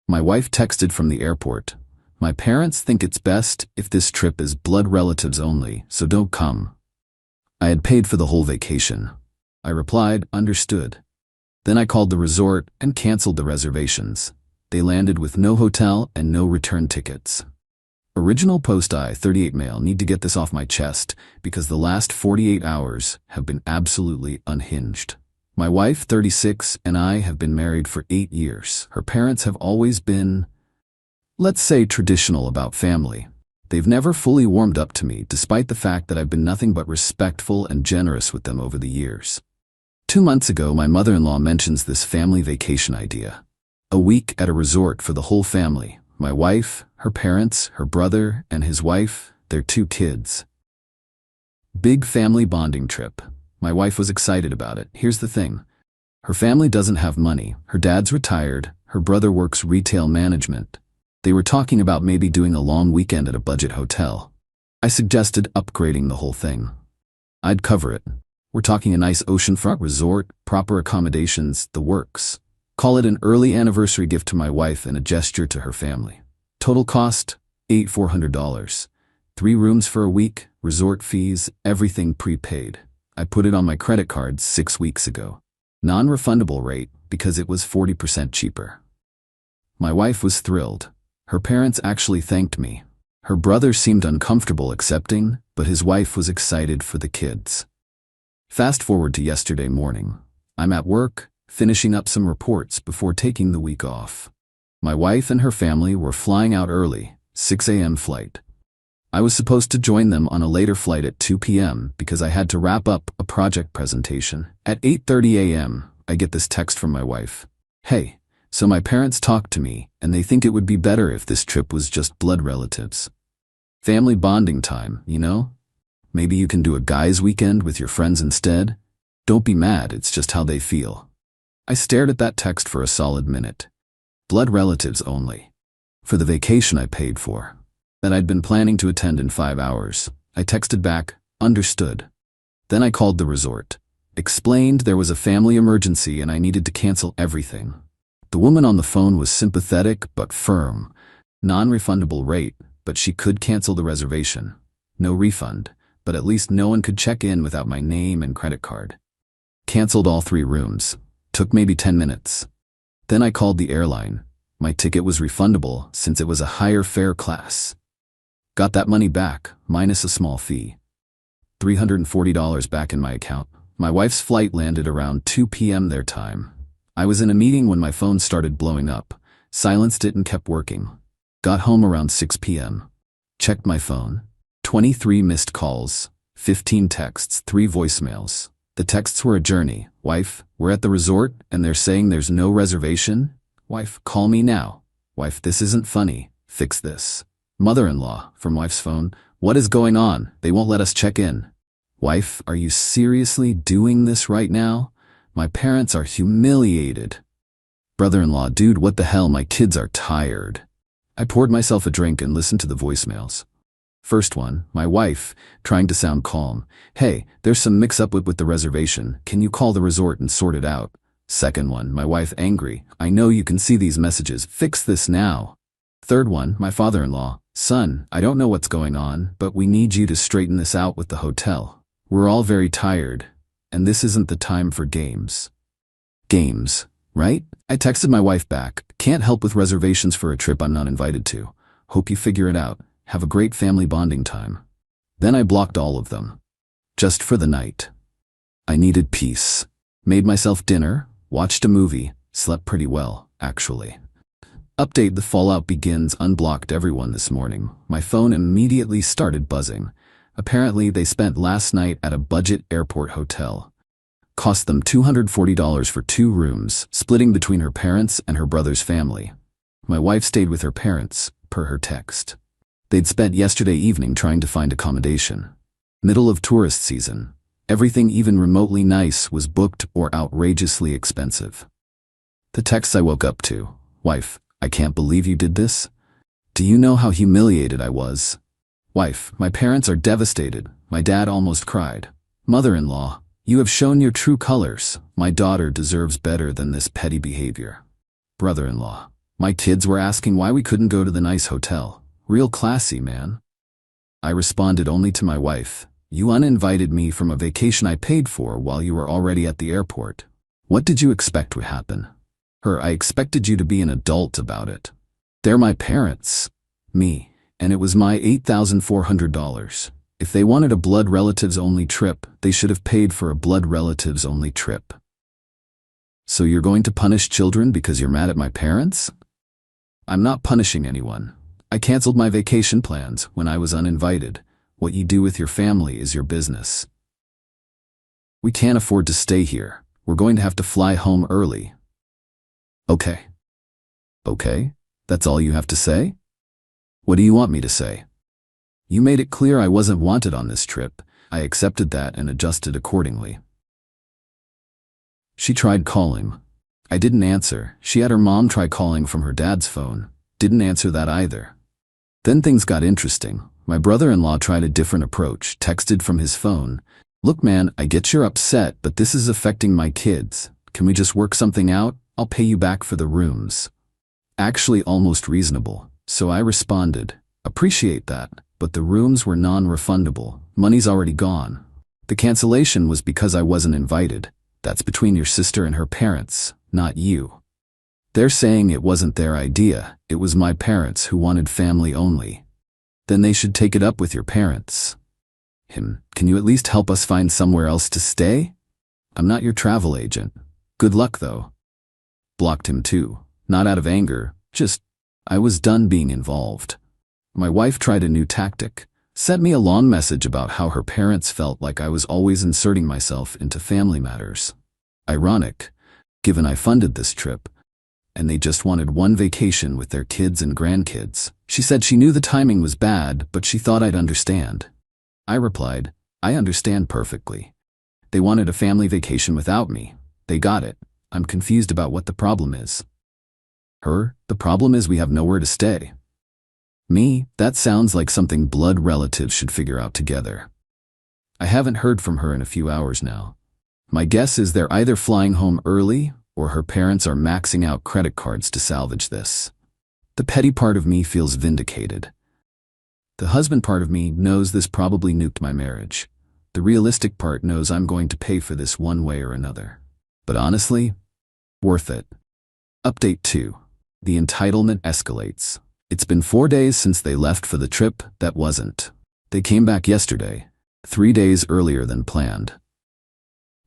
My wife texted from the airport. My parents think it's best if this trip is blood relatives only, so don't come. I had paid for the whole vacation. I replied, understood. Then I called the resort and canceled the reservations. They landed with no hotel and no return tickets. Original Post I-38 mail. Need to get this off my chest because the last 48 hours have been absolutely unhinged. My wife, 36, and I have been married for 8 years. Her parents have always been, let's say, traditional about family. They've never fully warmed up to me, despite the fact that I've been nothing but respectful and generous with them over the years. 2 months ago, my mother-in-law mentions this family vacation idea. A week at a resort for the whole family. My wife, her parents, her brother, and his wife, their 2 kids. Big family bonding trip. My wife was excited about it. Here's the thing. Her family doesn't have money. Her dad's retired. Her brother works retail management. They were talking about maybe doing a long weekend at a budget hotel. I suggested upgrading the whole thing. I'd cover it. We're talking a nice oceanfront resort, proper accommodations, the works. Call it an early anniversary gift to my wife and a gesture to her family. Total cost, $8,400. 3 rooms for a week, resort fees, everything prepaid. I put it on my credit card 6 weeks ago. Non-refundable rate because it was 40% cheaper. My wife was thrilled. Her parents actually thanked me. Her brother seemed uncomfortable accepting, but his wife was excited for the kids. Fast forward to yesterday morning. I'm at work, finishing up some reports before taking the week off. My wife and her family were flying out early, 6 a.m. flight. I was supposed to join them on a later flight at 2 p.m. because I had to wrap up a project presentation. At 8:30 a.m., I get this text from my wife. Hey, so my parents talked to me, and they think it would be better if this trip was just blood relatives. Family bonding time, you know? Maybe you can do a guy's weekend with your friends instead? Don't be mad, it's just how they feel. I stared at that text for a solid minute. Blood relatives only. For the vacation I paid for. That I'd been planning to attend in 5 hours. I texted back, understood. Then I called the resort. Explained there was a family emergency and I needed to cancel everything. The woman on the phone was sympathetic but firm. Non-refundable rate, but she could cancel the reservation. No refund, but at least no one could check in without my name and credit card. Canceled all 3 rooms. Took maybe 10 minutes. Then I called the airline. My ticket was refundable since it was a higher fare class. Got that money back, minus a small fee. $340 back in my account. My wife's flight landed around 2 p.m. their time. I was in a meeting when my phone started blowing up. Silenced it and kept working. Got home around 6 p.m. Checked my phone. 23 missed calls, 15 texts, 3 voicemails. The texts were a journey. Wife, we're at the resort and they're saying there's no reservation? Wife, call me now. Wife, this isn't funny. Fix this. Mother-in-law, from wife's phone, what is going on? They won't let us check in. Wife, are you seriously doing this right now? My parents are humiliated. Brother-in-law, dude, what the hell? My kids are tired. I poured myself a drink and listened to the voicemails. First one, my wife, trying to sound calm. Hey, there's some mix-up with the reservation. Can you call the resort and sort it out? Second one, my wife, angry. I know you can see these messages. Fix this now. Third one, my father-in-law. Son, I don't know what's going on, but we need you to straighten this out with the hotel. We're all very tired, and this isn't the time for games. Games, right? I texted my wife back. Can't help with reservations for a trip I'm not invited to. Hope you figure it out. Have a great family bonding time. Then I blocked all of them. Just for the night. I needed peace. Made myself dinner, watched a movie, slept pretty well, actually. Update: the fallout begins. Unblocked everyone this morning. My phone immediately started buzzing. Apparently they spent last night at a budget airport hotel. Cost them $240 for 2 rooms, splitting between her parents and her brother's family. My wife stayed with her parents, per her text. They'd spent yesterday evening trying to find accommodation. Middle of tourist season. Everything even remotely nice was booked or outrageously expensive. The texts I woke up to. Wife, I can't believe you did this. Do you know how humiliated I was? Wife, my parents are devastated. My dad almost cried. Mother-in-law, you have shown your true colors. My daughter deserves better than this petty behavior. Brother-in-law, My kids were asking why we couldn't go to the nice hotel. Real classy, man. I responded only to my wife. You uninvited me from a vacation I paid for while you were already at the airport. What did you expect would happen? I expected you to be an adult about it. They're my parents. Me. And it was my $8,400. If they wanted a blood relatives only trip, they should have paid for a blood relatives only trip. So you're going to punish children because you're mad at my parents? I'm not punishing anyone. I canceled my vacation plans when I was uninvited. What you do with your family is your business. We can't afford to stay here. We're going to have to fly home early. Okay. Okay? That's all you have to say? What do you want me to say? You made it clear I wasn't wanted on this trip. I accepted that and adjusted accordingly. She tried calling. I didn't answer. She had her mom try calling from her dad's phone. Didn't answer that either. Then things got interesting. My brother-in-law tried a different approach, texted from his phone. Look man, I get you're upset, but this is affecting my kids. Can we just work something out? I'll pay you back for the rooms. Actually almost reasonable. So I responded, appreciate that, but the rooms were non-refundable. Money's already gone. The cancellation was because I wasn't invited. That's between your sister and her parents, not you. They're saying it wasn't their idea. It was my parents who wanted family only. Then they should take it up with your parents. Can you at least help us find somewhere else to stay? I'm not your travel agent. Good luck though. Blocked him too. Not out of anger, just I was done being involved. My wife tried a new tactic. Sent me a long message about how her parents felt like I was always inserting myself into family matters. Ironic, given I funded this trip, and they just wanted one vacation with their kids and grandkids. She said she knew the timing was bad, but she thought I'd understand. I replied, I understand perfectly. They wanted a family vacation without me. They got it. I'm confused about what the problem is. The problem is we have nowhere to stay. Me, that sounds like something blood relatives should figure out together. I haven't heard from her in a few hours now. My guess is they're either flying home early or her parents are maxing out credit cards to salvage this. The petty part of me feels vindicated. The husband part of me knows this probably nuked my marriage. The realistic part knows I'm going to pay for this one way or another. But honestly, worth it. Update 2. The entitlement escalates. It's been 4 days since they left for the trip that wasn't. They came back yesterday, 3 days earlier than planned.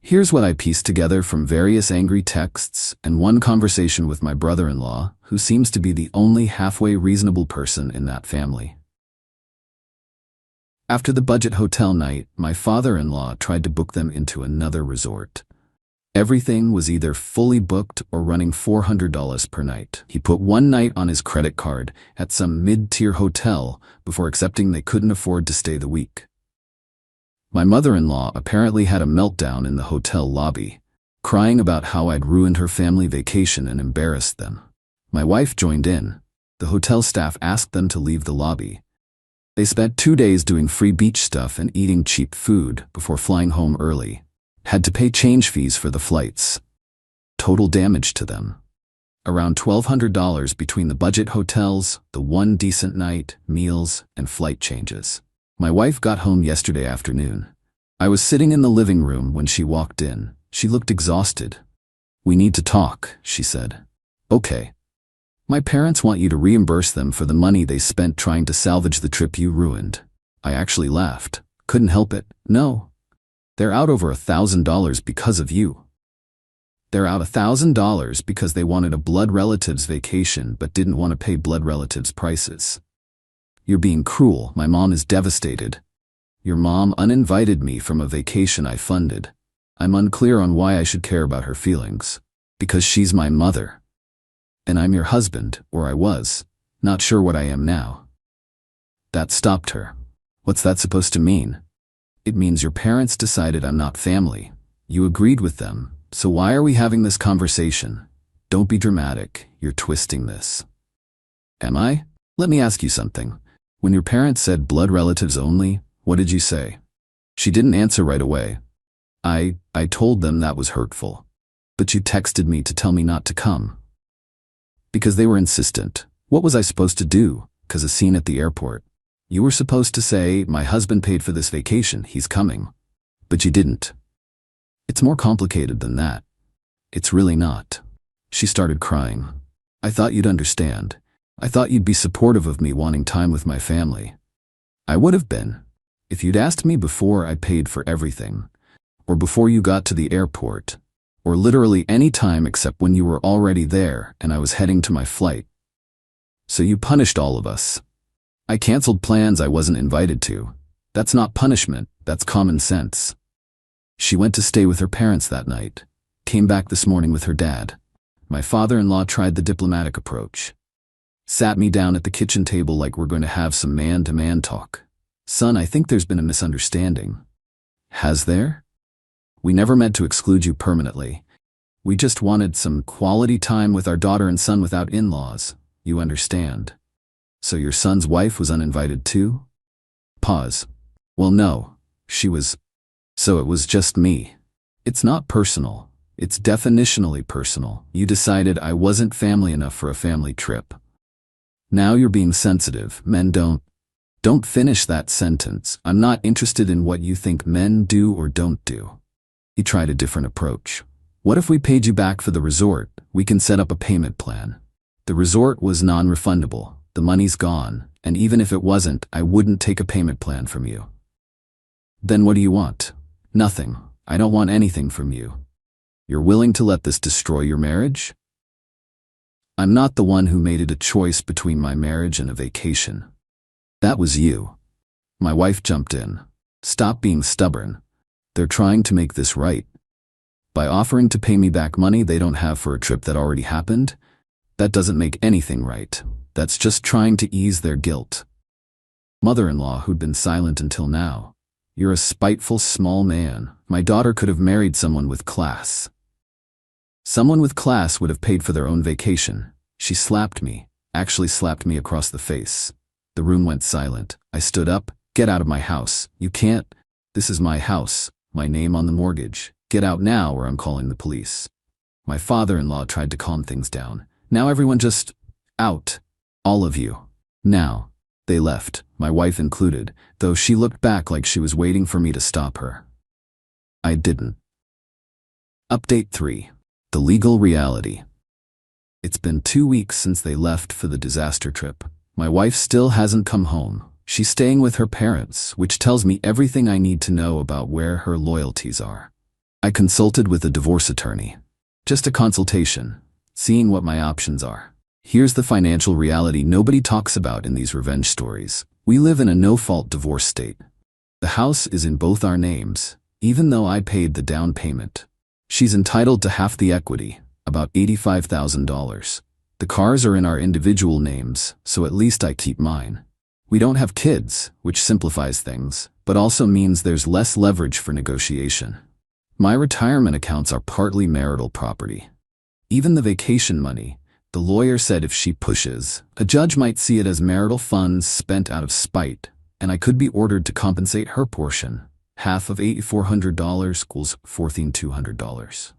Here's what I pieced together from various angry texts and one conversation with my brother-in-law, who seems to be the only halfway reasonable person in that family. After the budget hotel night, my father-in-law tried to book them into another resort. Everything was either fully booked or running $400 per night. He put one night on his credit card at some mid-tier hotel before accepting they couldn't afford to stay the week. My mother-in-law apparently had a meltdown in the hotel lobby, crying about how I'd ruined her family vacation and embarrassed them. My wife joined in. The hotel staff asked them to leave the lobby. They spent 2 days doing free beach stuff and eating cheap food before flying home early. Had to pay change fees for the flights. Total damage to them. Around $1,200 between the budget hotels, the one decent night, meals, and flight changes. My wife got home yesterday afternoon. I was sitting in the living room when she walked in. She looked exhausted. We need to talk, she said. Okay. My parents want you to reimburse them for the money they spent trying to salvage the trip you ruined. I actually laughed. Couldn't help it. No. They're out over $1,000 because of you. They're out $1,000 because they wanted a blood relatives vacation but didn't want to pay blood relatives prices. You're being cruel. My mom is devastated. Your mom uninvited me from a vacation I funded. I'm unclear on why I should care about her feelings. Because she's my mother. And I'm your husband, or I was. Not sure what I am now. That stopped her. What's that supposed to mean? It means your parents decided I'm not family. You agreed with them, so why are we having this conversation? Don't be dramatic, you're twisting this. Am I? Let me ask you something. When your parents said blood relatives only, what did you say? She didn't answer right away. I told them that was hurtful. But you texted me to tell me not to come. Because they were insistent. What was I supposed to do? 'Cause a scene at the airport. You were supposed to say, my husband paid for this vacation, he's coming. But you didn't. It's more complicated than that. It's really not. She started crying. I thought you'd understand. I thought you'd be supportive of me wanting time with my family. I would have been. If you'd asked me before I paid for everything, or before you got to the airport, or literally any time except when you were already there and I was heading to my flight. So you punished all of us. I canceled plans I wasn't invited to. That's not punishment, that's common sense. She went to stay with her parents that night, came back this morning with her dad. My father-in-law tried the diplomatic approach. Sat me down at the kitchen table like we're going to have some man-to-man talk. Son, I think there's been a misunderstanding. Has there? We never meant to exclude you permanently. We just wanted some quality time with our daughter and son without in-laws. You understand. So your son's wife was uninvited too? Pause. Well, no. She was. So it was just me. It's not personal. It's definitionally personal. You decided I wasn't family enough for a family trip. Now you're being sensitive. Men don't. Don't finish that sentence. I'm not interested in what you think men do or don't do. He tried a different approach. What if we paid you back for the resort? We can set up a payment plan. The resort was non-refundable. The money's gone, and even if it wasn't, I wouldn't take a payment plan from you. Then what do you want? Nothing. I don't want anything from you. You're willing to let this destroy your marriage? I'm not the one who made it a choice between my marriage and a vacation. That was you. My wife jumped in. Stop being stubborn. They're trying to make this right. By offering to pay me back money they don't have for a trip that already happened, that doesn't make anything right. That's just trying to ease their guilt. Mother-in-law, who'd been silent until now. You're a spiteful small man. My daughter could have married someone with class. Someone with class would have paid for their own vacation. She slapped me, actually slapped me across the face. The room went silent. I stood up. Get out of my house. You can't. This is my house. My name on the mortgage. Get out now or I'm calling the police. My father-in-law tried to calm things down. Now everyone just. Out. All of you. Now. They left, my wife included, though she looked back like she was waiting for me to stop her. I didn't. Update 3. The legal reality. It's been 2 weeks since they left for the disaster trip. My wife still hasn't come home. She's staying with her parents, which tells me everything I need to know about where her loyalties are. I consulted with a divorce attorney. Just a consultation, seeing what my options are. Here's the financial reality nobody talks about in these revenge stories. We live in a no-fault divorce state. The house is in both our names, even though I paid the down payment. She's entitled to half the equity, about $85,000. The cars are in our individual names, so at least I keep mine. We don't have kids, which simplifies things, but also means there's less leverage for negotiation. My retirement accounts are partly marital property. Even the vacation money, the lawyer said if she pushes, a judge might see it as marital funds spent out of spite, and I could be ordered to compensate her portion. Half of $8,400 equals $14,200.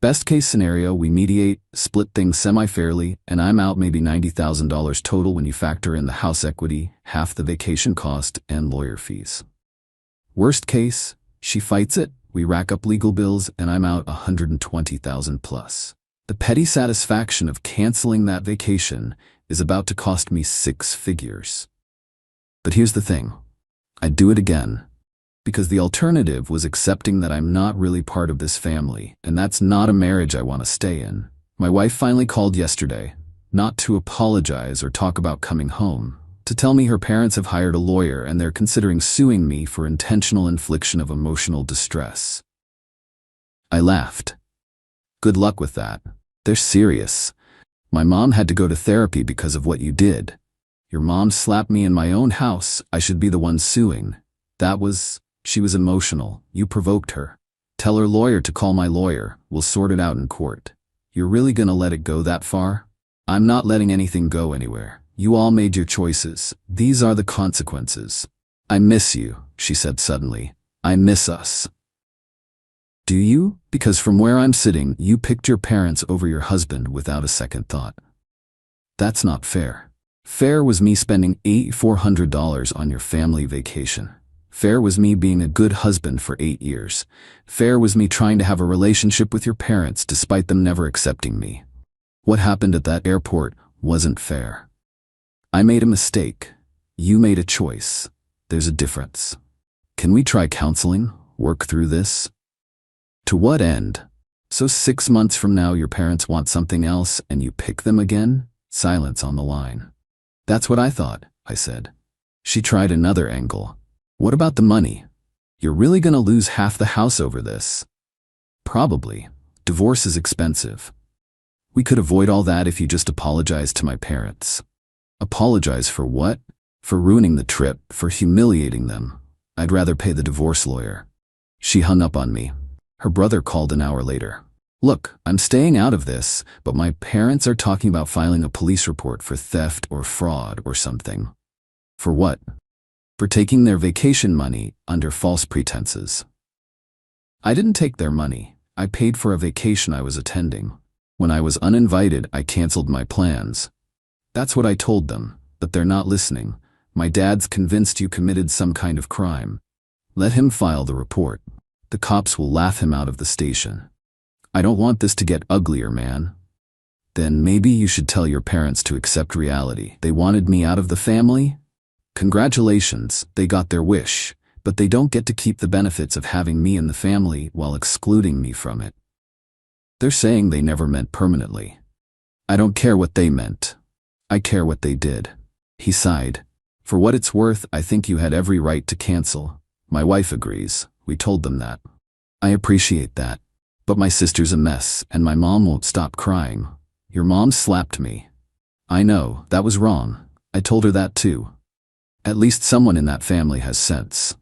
Best case scenario, we mediate, split things semi-fairly, and I'm out maybe $90,000 total when you factor in the house equity, half the vacation cost, and lawyer fees. Worst case, she fights it, we rack up legal bills, and I'm out $120,000 plus. The petty satisfaction of canceling that vacation is about to cost me 6 figures. But here's the thing. I'd do it again. Because the alternative was accepting that I'm not really part of this family, and that's not a marriage I want to stay in. My wife finally called yesterday, not to apologize or talk about coming home, to tell me her parents have hired a lawyer and they're considering suing me for intentional infliction of emotional distress. I laughed. Good luck with that. They're serious. My mom had to go to therapy because of what you did. Your mom slapped me in my own house. I should be the one suing. She was emotional. You provoked her. Tell her lawyer to call my lawyer. We'll sort it out in court. You're really gonna let it go that far? I'm not letting anything go anywhere. You all made your choices. These are the consequences. I miss you, she said suddenly. I miss us. Do you? Because from where I'm sitting, you picked your parents over your husband without a second thought. That's not fair. Fair was me spending $8,400 on your family vacation. Fair was me being a good husband for 8 years. Fair was me trying to have a relationship with your parents despite them never accepting me. What happened at that airport wasn't fair. I made a mistake. You made a choice. There's a difference. Can we try counseling? Work through this? To what end? So 6 months from now your parents want something else and you pick them again? Silence on the line. That's what I thought, I said. She tried another angle. What about the money? You're really gonna lose half the house over this. Probably. Divorce is expensive. We could avoid all that if you just apologized to my parents. Apologize for what? For ruining the trip, for humiliating them. I'd rather pay the divorce lawyer. She hung up on me. Her brother called an hour later. Look, I'm staying out of this, but my parents are talking about filing a police report for theft or fraud or something. For what? For taking their vacation money under false pretenses. I didn't take their money. I paid for a vacation I was attending. When I was uninvited, I canceled my plans. That's what I told them, but they're not listening. My dad's convinced you committed some kind of crime. Let him file the report. The cops will laugh him out of the station. I don't want this to get uglier, man. Then maybe you should tell your parents to accept reality. They wanted me out of the family? Congratulations, they got their wish, but they don't get to keep the benefits of having me in the family while excluding me from it. They're saying they never meant permanently. I don't care what they meant. I care what they did. He sighed. For what it's worth, I think you had every right to cancel. My wife agrees. We told them that. I appreciate that. But my sister's a mess, and my mom won't stop crying. Your mom slapped me. I know, that was wrong. I told her that too. At least someone in that family has sense.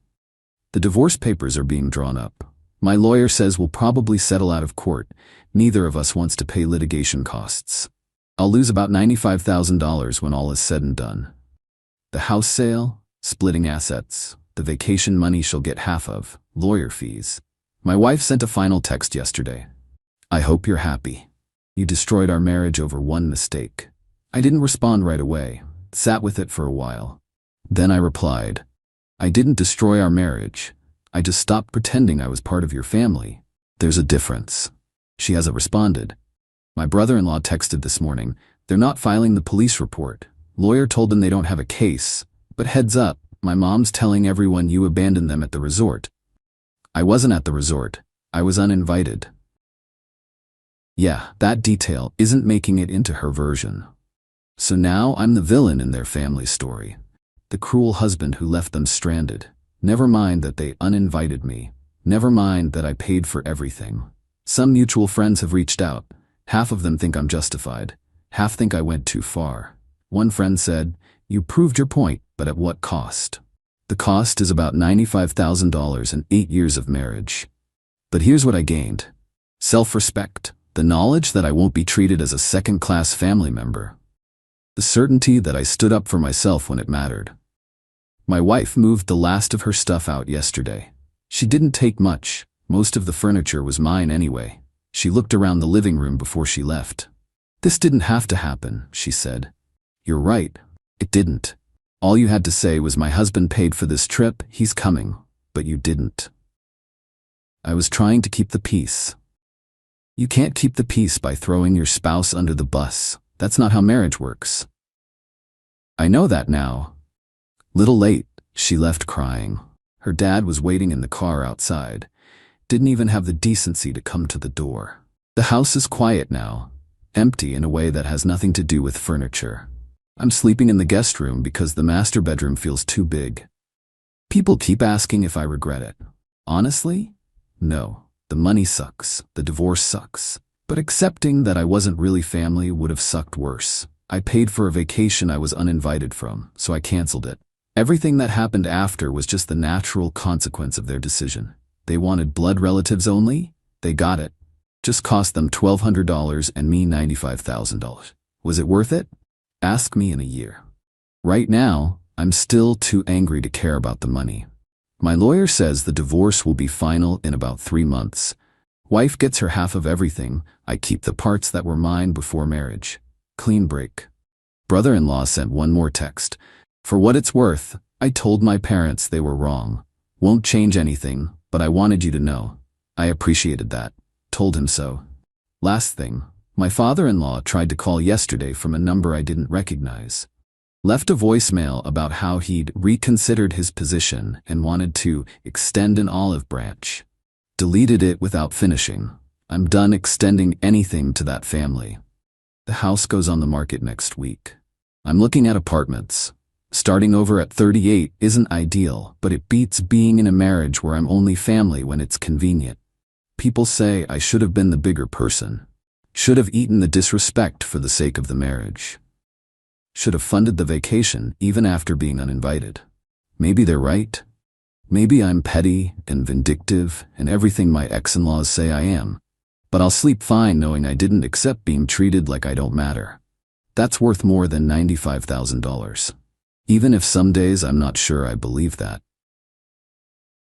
The divorce papers are being drawn up. My lawyer says we'll probably settle out of court. Neither of us wants to pay litigation costs. I'll lose about $95,000 when all is said and done. The house sale, splitting assets, the vacation money she'll get half of, lawyer fees. My wife sent a final text yesterday. I hope you're happy. You destroyed our marriage over one mistake. I didn't respond right away, sat with it for a while. Then I replied, I didn't destroy our marriage. I just stopped pretending I was part of your family. There's a difference. She hasn't responded. My brother-in-law texted this morning. They're not filing the police report. Lawyer told them they don't have a case. But heads up, my mom's telling everyone you abandoned them at the resort. I wasn't at the resort. I was uninvited. Yeah, that detail isn't making it into her version. So now I'm the villain in their family story. The cruel husband who left them stranded. Never mind that they uninvited me. Never mind that I paid for everything. Some mutual friends have reached out. Half of them think I'm justified. Half think I went too far. One friend said, you proved your point, but at what cost? The cost is about $95,000 and 8 years of marriage. But here's what I gained. Self-respect. The knowledge that I won't be treated as a second-class family member. The certainty that I stood up for myself when it mattered. My wife moved the last of her stuff out yesterday. She didn't take much. Most of the furniture was mine anyway. She looked around the living room before she left. This didn't have to happen, she said. You're right. It didn't. All you had to say was my husband paid for this trip, he's coming. But you didn't. I was trying to keep the peace. You can't keep the peace by throwing your spouse under the bus. That's not how marriage works. I know that now. Little late, she left crying. Her dad was waiting in the car outside. Didn't even have the decency to come to the door. The house is quiet now, empty in a way that has nothing to do with furniture. I'm sleeping in the guest room because the master bedroom feels too big. People keep asking if I regret it. Honestly? No. The money sucks. The divorce sucks. But accepting that I wasn't really family would have sucked worse. I paid for a vacation I was uninvited from, so I canceled it. Everything that happened after was just the natural consequence of their decision. They wanted blood relatives only? They got it. Just cost them $1,200 and me $95,000. Was it worth it? Ask me in a year. Right now, I'm still too angry to care about the money. My lawyer says the divorce will be final in about 3 months. Wife gets her half of everything. I keep the parts that were mine before marriage. Clean break. Brother-in-law sent one more text. For what it's worth, I told my parents they were wrong. Won't change anything, but I wanted you to know. I appreciated that. Told him so. Last thing, my father-in-law tried to call yesterday from a number I didn't recognize. Left a voicemail about how he'd reconsidered his position and wanted to extend an olive branch. Deleted it without finishing. I'm done extending anything to that family. The house goes on the market next week. I'm looking at apartments. Starting over at 38 isn't ideal, but it beats being in a marriage where I'm only family when it's convenient. People say I should have been the bigger person. Should have eaten the disrespect for the sake of the marriage. Should have funded the vacation even after being uninvited. Maybe they're right. Maybe I'm petty and vindictive and everything my ex-in-laws say I am. But I'll sleep fine knowing I didn't accept being treated like I don't matter. That's worth more than $95,000. Even if some days I'm not sure I believe that.